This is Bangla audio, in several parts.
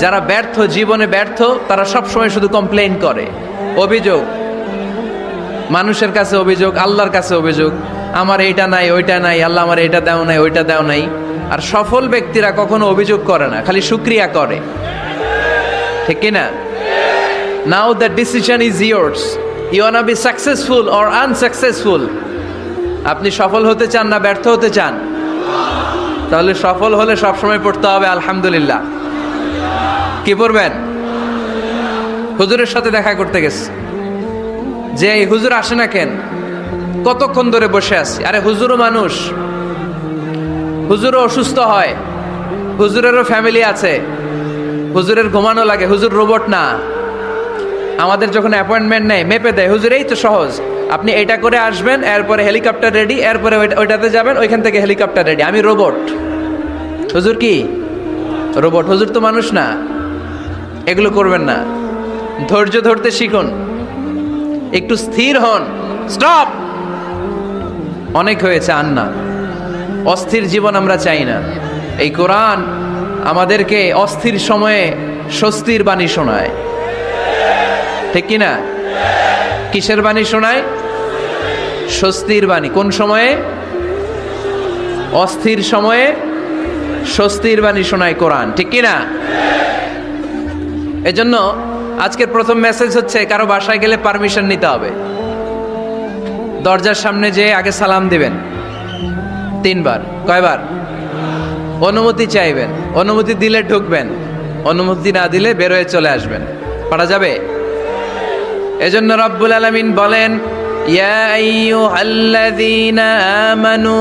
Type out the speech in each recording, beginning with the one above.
যারা ব্যর্থ, জীবনে ব্যর্থ, তারা সবসময় শুধু কমপ্লেইন করে, অভিযোগ, মানুষের কাছে অভিযোগ, আল্লাহর কাছে অভিযোগ, আমার এইটা নাই, ওইটা নাই, আল্লাহ আমার এটা দাও নাই, ওইটা দাও নাই। আর সফল ব্যক্তিরা কখনো অভিযোগ করে না, খালি শুকরিয়া করে, ঠিক কিনা? Now the decision is yours, you want be successful or unsuccessful. আপনি সফল হতে চান না ব্যর্থ হতে চান? তাহলে সফল হলে সবসময় পড়তে হবে আলহামদুলিল্লাহ। কি পড়বেন? হুজুরের সাথে দেখা করতে গেছে, যে এই হুজুর আসে না কেন, কতক্ষণ ধরে বসে আছি। আরে হুজুরও মানুষ, হুজুরও অসুস্থ হয়, হুজুরেরও ফ্যামিলি আছে, হুজুরের ঘুমানো লাগে, হুজুর রোবট না। আমাদের যখন অ্যাপয়েন্টমেন্ট নেয় মেপে দেয়, হুজুর এই তো সহজ, আপনি এটা করে আসবেন, এরপরে হেলিকপ্টার রেডি, এরপরে ওইটাতে যাবেন, ওইখান থেকে হেলিকপ্টার রেডি। আমি রোবট, হুজুর কি রোবট? হুজুর তো মানুষ না। এগুলো করবেন না, ধৈর্য ধরতে শিখুন, একটু স্থির হন। স্টপ, অনেক হয়েছে, আন না। অস্থির জীবন আমরা চাই না। এই কোরআন আমাদেরকে অস্থির সময়ে স্বস্তির বাণী শোনায়, ঠিক কিনা? কিসের বাণী শোনায়? স্বস্তির বাণী। কোন সময়ে? অস্থির সময়ে স্বস্তির বাণী শোনায় কোরআন, ঠিক কিনা? এজন্য আজকের প্রথম মেসেজ হচ্ছে, কারো বাসায় গেলে পারমিশন নিতে হবে। দরজার সামনে যে আগে সালাম দিবেন 3 বার। কয়বার? অনুমতি চাইবেন, অনুমতি দিলে ঢুকবেন, অনুমতি না দিলে বের হয়ে চলে আসবেন। পারা যাবে? এজন্য রব্বুল আলামিন বলেন, ইয়া আইয়ুহাল্লাযীনা আমানু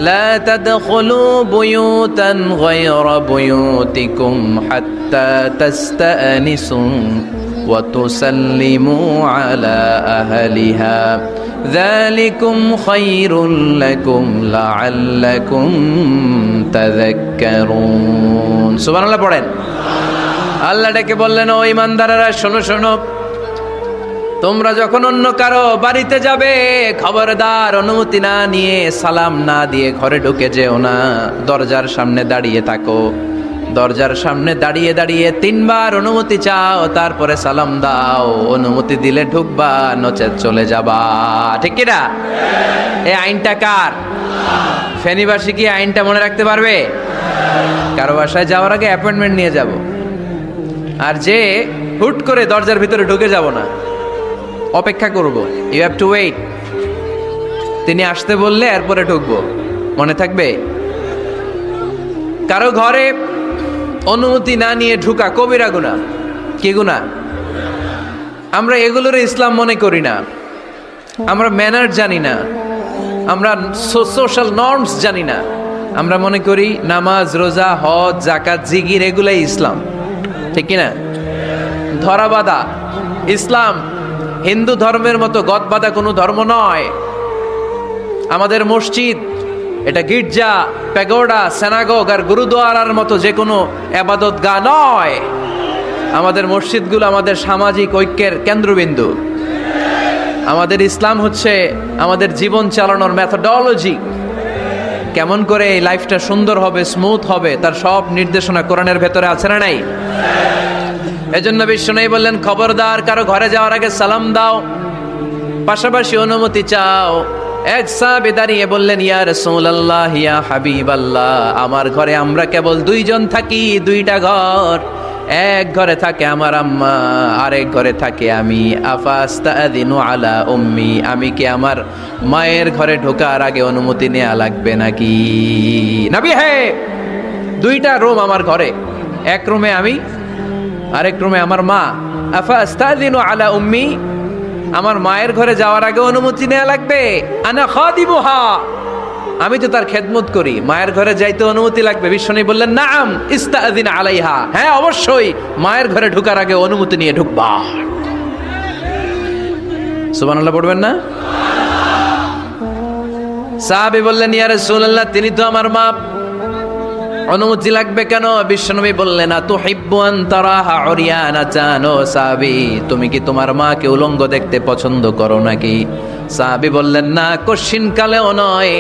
লা তাদখুলু বুয়ুতান গায়রা বুয়ুতিকুম হাত্তা তাস্তানিসু ওয়া তুসাল্লিমু আলা আহলিহা যালিকুম খায়রুল লাকুম লাআল্লাকুম তাযাক্কারুন। সুবহানাল্লাহ পড়েন। আল্লাহ ডেকে বললেন, ও ঈমানদারেরা শোনো শোনো, তোমরা যখন অন্য কারো বাড়িতে যাবে, খবরদার অনুমতি না নিয়ে, সালাম না দিয়ে ঘরে ঢুকে যেও না। দরজার সামনে দাঁড়িয়ে থাকো, দরজার সামনে দাঁড়িয়ে দাঁড়িয়ে 3 বার অনুমতি চাও, তারপরে সালাম দাও। অনুমতি দিলে ঢুকবা, নচেত চলে যাবা, ঠিক কিনা? এই আইনটা কার? ফেনীবাসী কি আইনটা মনে রাখতে পারবে? কারো বাসায় যাওয়ার আগে অ্যাপয়েন্টমেন্ট নিয়ে যাব, আর যে হুট করে দরজার ভিতরে ঢুকে যাব না, অপেক্ষা করব। You have to wait. তিনি আসতে বললে এরপরে ঢুকবো, মনে থাকবে? কারো ঘরে অনুমতি না নিয়ে ঢুকা কবিরা গুনাহ। কি গুনাহ? আমরা এগুলোর ইসলাম মনে করি না, আমরা ম্যানার জানি না, আমরা সোশ্যাল নর্মস জানি না। আমরা মনে করি নামাজ, রোজা, হজ, যাকাত, জিকির এগুলাই ইসলাম, ঠিক কিনা? ধরাবাঁধা ইসলাম হিন্দু ধর্মের মতো গদবাঁধা কোনো ধর্ম নয়। আমাদের মসজিদ এটা গির্জা, প্যাগোডা, সিনাগগ আর গুরুদুয়ারার মতো যে কোনো ইবাদতগাহ নয়। আমাদের মসজিদগুলো আমাদের সামাজিক ঐক্যের কেন্দ্রবিন্দু। আমাদের ইসলাম হচ্ছে আমাদের জীবন চালানোর মেথোডোলজি। কেমন করে এই লাইফটা সুন্দর হবে, স্মুথ হবে, তার সব নির্দেশনা কোরআনের ভেতরে আছে না নাই? এজন্য বিশ্বনবী বললেন, খবরদার কারো ঘরে যাওয়ার আগে সালাম দাও, পাশাপাশি অনুমতি চাও। এক সাহাবী দাঁড়িয়ে বললেন, ইয়া রাসূলুল্লাহ, ইয়া হাবিবাল্লাহ, আমার ঘরে আমরা কেবল 2 জন থাকি, 2টা ঘর। এক ঘরে থাকে আমার আম্মা, আরেক ঘরে থাকে আমি। আফাস্তাযিনু আলা উম্মি, আমি কি আমার মায়ের ঘরে ঢোকার আগে অনুমতি নেওয়া লাগবে নাকি? নবী, হে, 2টা রুম আমার ঘরে, এক রুমে আমি, আরেক রুমে আমার মা। আফাস্তাযিনু আলা উম্মি, আমার মায়ের ঘরে যাওয়ার আগে অনুমতি নেওয়া লাগবে? আনা খাদিমুহা, আমি তো তার খেদমত করি, মায়ের ঘরে যাইতে অনুমতি লাগবে? বিশ্বনবী বললেন, নাআম ইস্তাযিন আলাইহা, হ্যাঁ অবশ্যই মায়ের ঘরে ঢোকার আগে অনুমতি নিয়ে ঢুকবা। সুবহানাল্লাহ পড়বেন না? সাহাবী বললেন, ইয়া রাসূলুল্লাহ, তিনি তো আমার মা, অনুমতি লাগবে কেন? বিশ্বনবী বললেন, আতুহিব্বু আন তারাহা উরিয়ানাতান, ও সাহাবী, তুমি কি তোমার মাকে উলঙ্গ দেখতে পছন্দ করো নাকি? সাহাবী বললেন, না, কশিন কালেও নয়।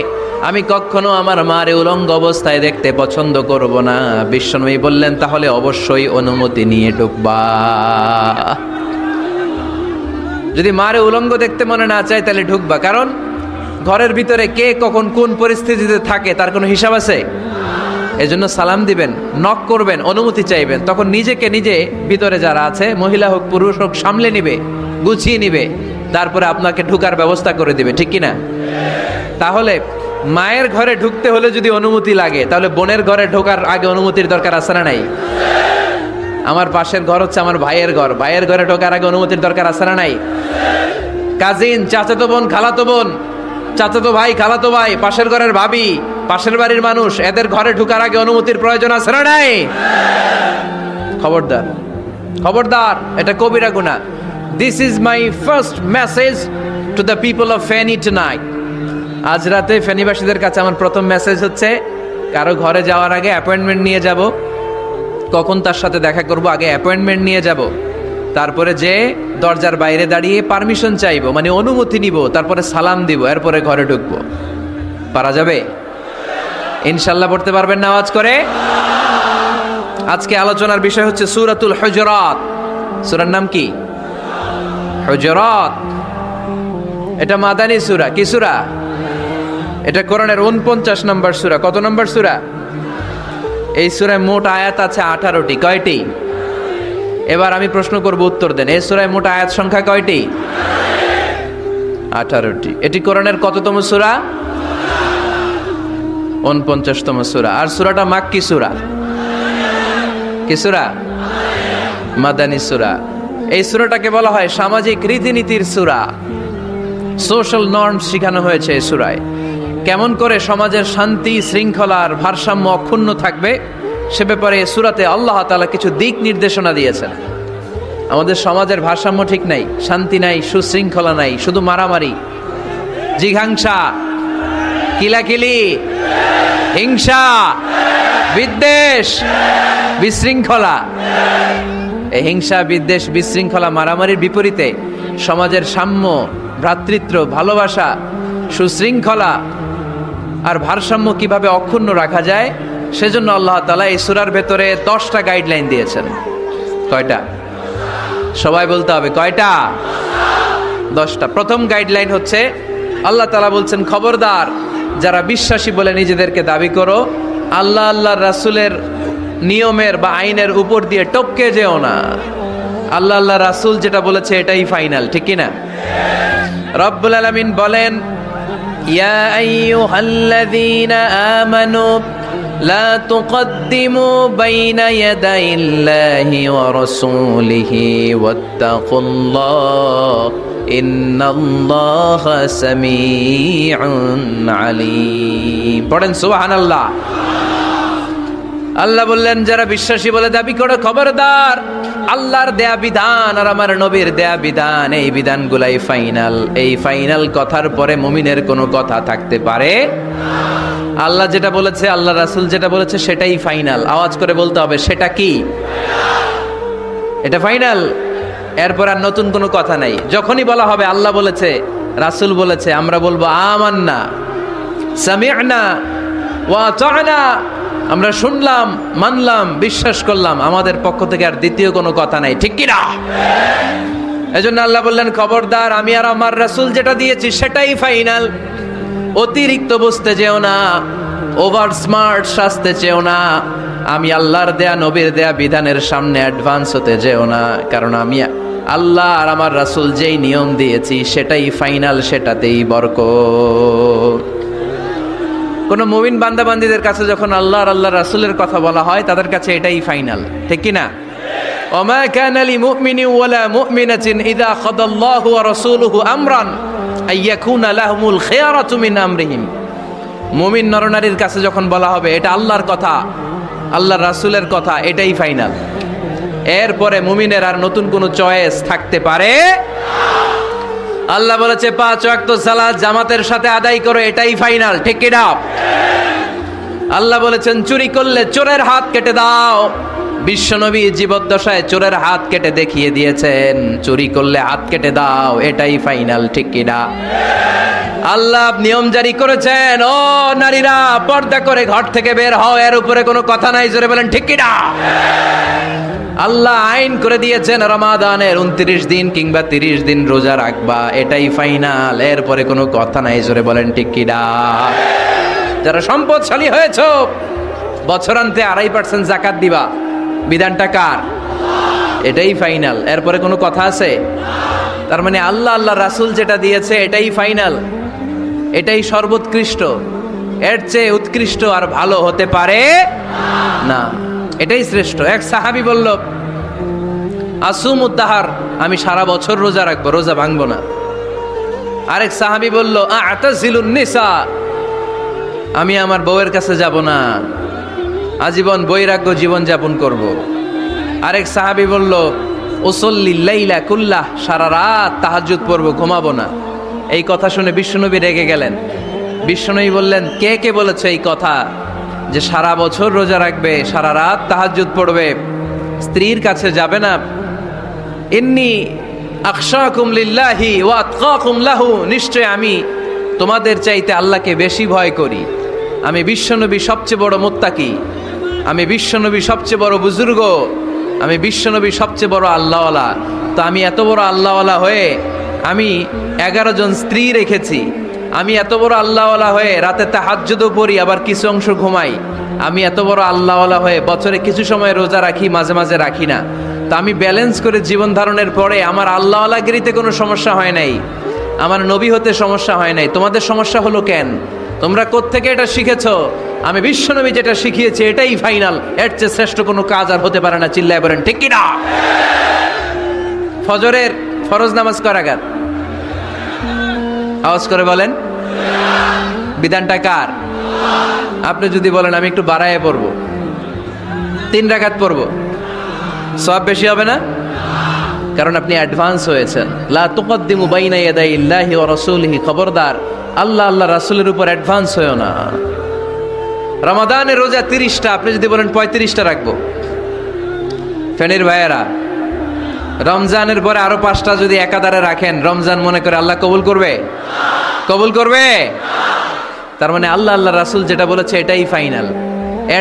আমি কখনো আমার মারে উলঙ্গ অবস্থায় দেখতে পছন্দ করব না। বিশ্বনবী বললেন, তাহলে অবশ্যই অনুমতি নিয়ে ঢুকবা। যদি মারে উলঙ্গ দেখতে মনে না চায় তাহলে ঢুকবা, কারণ ঘরের ভিতরে কে কখন কোন পরিস্থিতিতে থাকে তার কোনো হিসাব আছে। এজন্য সালাম দিবেন, নক করবেন, অনুমতি চাইবেন, তখন নিজেকে নিজে ভিতরে যারা আছে, মহিলা হোক পুরুষ হোক, সামলে নিবে, গুছিয়ে নিবে, তারপরে আপনাকে ঢুকার ব্যবস্থা করে দিবে, ঠিক কিনা? তাহলে মায়ের ঘরে ঢুকতে হলে যদি অনুমতি লাগে, তাহলে বোনের ঘরে ঢোকার আগে অনুমতির দরকার আছে না নাই? আমার পাশের ঘর হচ্ছে আমার ভাইয়ের ঘর, ভাইয়ের ঘরে ঢোকার আগে অনুমতির দরকার আছে না নাই? কাজিন, চাচাতো বোন, খালাতো বোন, চাচাতো ভাই, খালাতো ভাই, পাশের ঘরের ভাবি, পাশের বাড়ির মানুষ, এদের ঘরে ঢোকার আগে অনুমতির প্রয়োজন আছে না নাই? খবরদার, খবরদার, এটা কবিরা গুনাহ। This is my first message to the people of Feni tonight. আজ রাতে ফেনীবাসীদের কাছে আমার প্রথম মেসেজ হচ্ছে, কারো ঘরে যাওয়ার আগে অ্যাপয়েন্টমেন্ট নিয়ে যাব। কখন তার সাথে দেখা করব, আগে অ্যাপয়েন্টমেন্ট নিয়ে যাব, তারপরে যে দরজার বাইরে দাঁড়িয়ে পারমিশন চাইবো, মানে অনুমতি নিব, তারপরে সালাম দিব, এরপরে ঘরে ঢুকবো। পারা যাবে? ইনশাল্লাহ পড়তে পারবেন না আওয়াজ করে? আজকে আলোচনার বিষয় হচ্ছে সূরাতুল হুজুরাত। সূরার নাম কি? হুজুরাত। এটা মাদানী সূরা। কি সূরা? এটা কোরআনের 49 নম্বর সূরা। কত নম্বর সূরা? এই সূরায় মোট আয়াত আছে 18টি। কয়টি? এবার আমি প্রশ্ন করব, উত্তর দেন। এই সূরায় মোট আয়াত সংখ্যা কয়টি? 18টি। এটি কোরআনের কততম সূরা? 49তম সূরা। আর সূরাটা মাক্কি সূরা। কি সূরা? মাদানী সূরা। এই সূরাটাকে বলা হয় সামাজিক রীতিনীতির সূরা। সোশ্যাল নর্ম শেখানো হয়েছে এই সূরায়। কেমন করে সমাজের শান্তি শৃঙ্খলার ভারসাম্য অক্ষুণ্ণ থাকবে সে ব্যাপারে এই সূরাতে আল্লাহ তাআলা কিছু দিক নির্দেশনা দিয়েছেন। আমাদের সমাজের ভারসাম্য ঠিক নাই, শান্তি নাই, সুশৃঙ্খলা নাই, শুধু মারামারি, জিঘাংসা, কিলাকিলি, হিংসা, বিদ্বেষ, বিশৃঙ্খলা। এই হিংসা, বিদ্বেষ, বিশৃঙ্খলা, মারামারির বিপরীতে সমাজের সাম্য, ভ্রাতৃত্ব, ভালোবাসা, সুশৃঙ্খলা আর ভারসাম্য কিভাবে অক্ষুণ্ণ রাখা যায়, সেজন্য আল্লাহ তাআলা এই সূরার ভেতরে 10টা গাইডলাইন দিয়েছেন। কয়টা? সবাই বলতে হবে, কয়টা? 10টা। প্রথম গাইডলাইন হচ্ছে, আল্লাহ তাআলা বলছেন, খবরদার যারা বিশ্বাসী বলে নিজেদেরকে দাবি করো, আল্লাহ আল্লাহর রাসূলের নিয়মের বা আইনের উপর দিয়ে টপকে যেও না। আল্লাহ আল্লাহ রাসূল যেটা বলেছে এটাই ফাইনাল, ঠিক কি না? রব্বুল আলামিন বলেন, ইয়া আইয়ুহাল্লাযীনা আমানু লা তুকদ্দিমু বাইনা ইয়াদাইল্লাহি ওয়া রাসূলিহি ওয়াত্তাকুল্লাহ ইন্নাল্লাহা সামিউন আলীম। পড়েন সুবহানাল্লাহ। আল্লাহ বললেন, যারা বিশ্বাসী বলে দাবি করো, খবরদার আল্লাহর দেয়া বিধান আর আমার নবীর দেয়া বিধান, এই বিধানগুলাই ফাইনাল। এই ফাইনাল কথার পরে মুমিনের কোনো কথা থাকতে পারে? আল্লাহ যেটা বলেছে, আল্লাহ রাসূল যেটা বলেছে সেটাই ফাইনাল। আওয়াজ করে বলতে হবে, সেটা কি? এটা ফাইনাল। এরপর আর নতুন কোনো কথা নাই। যখনই বলা হবে আল্লাহ বলেছে, রাসূল বলেছে, আমরা বলবো আমান্না, সামি'না ওয়া আতা'না, আমরা শুনলাম, মানলাম, বিশ্বাস করলাম, আমাদের পক্ষ থেকে আর দ্বিতীয় কোনো কথা নাই, ঠিক কি না? এজন্য আল্লাহ বললেন, খবরদার আমি আর আমার রাসূল যেটা দিয়েছি সেটাই ফাইনাল। অতিরিক্ত বুঝতে যেও না, ওভার স্মার্ট সাজতে চেও না, আমি আল্লাহর দেয়া নবীর দেয়া বিধানের সামনে অ্যাডভান্স হতে যেও না, কারণ আমি আল্লাহ আর আমার রাসূল যেই নিয়ম দিয়েছি সেটাই ফাইনাল, সেটাতেই বরকত। কোন মুমিন বান্দাবান্দীদের কাছে যখন আল্লাহ আর আল্লাহ রাসূলের কথা বলা হয়, তাদের কাছে এটাই ফাইনাল, ঠিক কি না? ওমা কানা লিমুমিনিন ওয়ালা মুমিনাতিন ইযা খাদাল্লাহু ওয়া রাসূলুহু আমরান আইয়াকুনা লাহুমুল খিয়ারাতু মিন আমরিহিম। মুমিন নরনারীর কাছে যখন বলা হবে এটা আল্লাহর কথা, আল্লাহর রাসূলের কথা, এটাই ফাইনাল। এরপরে মুমিনের আর নতুন কোনো চয়েস থাকতে পারে? আল্লাহ বলেছে 5 ওয়াক্ত সালাত জামাতের সাথে আদায় করো, এটাই ফাইনাল, ঠিক কি না? আল্লাহ বলেছেন চুরি করলে চোরের হাত কেটে দাও, বিশ্বনবী জীবদ্দশায় চোরের হাত কেটে দেখিয়ে দিয়েছেন, চুরি করলে হাত কেটে দাও, এটাই ফাইনাল, ঠিক কিনা? আল্লাহ নিয়ম জারি করেছেন, ও নারীরা পর্দা করে ঘর থেকে বের হও, এর উপরে কোনো কথা নাই, জোরে বলেন ঠিক কিনা? আল্লাহ আইন করে দিয়েছেন রমাদানের 29 দিন কিংবা 30 দিন রোজা রাখবা, এটাই ফাইনাল, এরপরে কোনো কথা নাই, জোরে বলেন ঠিক কিনা? যারা সম্পদশালী হয়েছ, বছরান্তে 2.5% যাকাত দিবা, বিধানটা কার? এটাই ফাইনাল, এরপরে কোনো কথা আছে? তার মানে আল্লাহ আল্লাহ রাসূল যেটা দিয়েছে এটাই ফাইনাল, এটাই সর্বোৎকৃষ্ট, এর চেয়ে উৎকৃষ্ট আর ভালো হতে পারে না, এটাই শ্রেষ্ঠ। এক সাহাবী বলল, আসুমুদ্দাহার, আমি সারা বছর রোজা রাখবো, রোজা ভাঙবো না। আরেক সাহাবী বলল, আতাজিলুন নিসা, আমি আমার বউয়ের কাছে যাব না, আজীবন বৈরাগ্য জীবন যাপন করব। আরেক সাহাবী বলল, উসল্লিল লাইলা কুল্লাহ, সারা রাত তাহাজ্জুদ পড়ব, ঘুমাবো না। এই কথা শুনে বিশ্বনবী রেগে গেলেন। বিশ্বনবী বললেন, কে কে বলেছে এই কথা যে সারা বছর রোজা রাখবে, সারা রাত তাহাজ্জুদ পড়বে, স্ত্রীর কাছে যাবে না? ইন্নী আখশাকুম লিল্লাহি ওয়া আতকাকুম লাহু, নিশ্চয় আমি তোমাদের চাইতে আল্লাহকে বেশি ভয় করি। আমি বিশ্বনবী সবচেয়ে বড় মুত্তাকি, আমি বিশ্বনবী সবচেয়ে বড় বুজুর্গ, আমি বিশ্বনবী সবচেয়ে বড় আল্লাহওয়ালা। তো আমি এত বড় আল্লাহওয়ালা হয়ে আমি 11 জন স্ত্রী রেখেছি, আমি এত বড় আল্লাহওয়ালা হয়ে রাতে তাহাজ্জুদও পড়ি, আবার কিছু অংশ ঘুমাই, আমি এত বড় আল্লাহওয়ালা হয়ে বছরে কিছু সময় রোজা রাখি, মাঝে মাঝে রাখি না। তো আমি ব্যালেন্স করে জীবন ধারণের পরে আমার আল্লাহওয়ালাগিরিতে কোনো সমস্যা হয় নাই, আমার নবী হতে সমস্যা হয় নাই। তোমাদের সমস্যা হলো কেন? তোমরা কোত্থেকে এটা শিখেছো? আমি বিশ্বনবী যেটা শিখিয়েছি এটাই ফাইনাল, এর চেয়ে শ্রেষ্ঠ কোনো কাজ আর হতে পারে না। চিল্লায় বলেন ঠিক কিনা? ফজরের ফরজ নামাজ কয় রাকাত? আওয়াজ করে বলেন। বিধানটা কার? আপনি যদি বলেন আমি একটু বাড়ায় পড়বো, 3 রাকাত পড়বো, সওয়াব বেশি হবে না? কারণ আপনি অ্যাডভান্স হয়েছেন। লা তুকদ্দিমু বাইনা ইয়াদাইল্লাহি ওয়া রাসূলিহি, খবরদার আল্লাহ আল্লাহ রাসূলের উপর অ্যাডভান্স হয়ো না। রমাদানের রোজা 30টা, আপনি যদি বলেন 35টা রাখবো, ফেনীর ভাইয়েরা, রমজানের পরে আরো 5টা যদি একাধারে রাখেন, রমজান মনে করে আল্লাহ কবুল করবে? কবুল করবে? তার মানে আল্লাহ আল্লাহ রাসূল যেটা বলেছে এটাই ফাইনাল।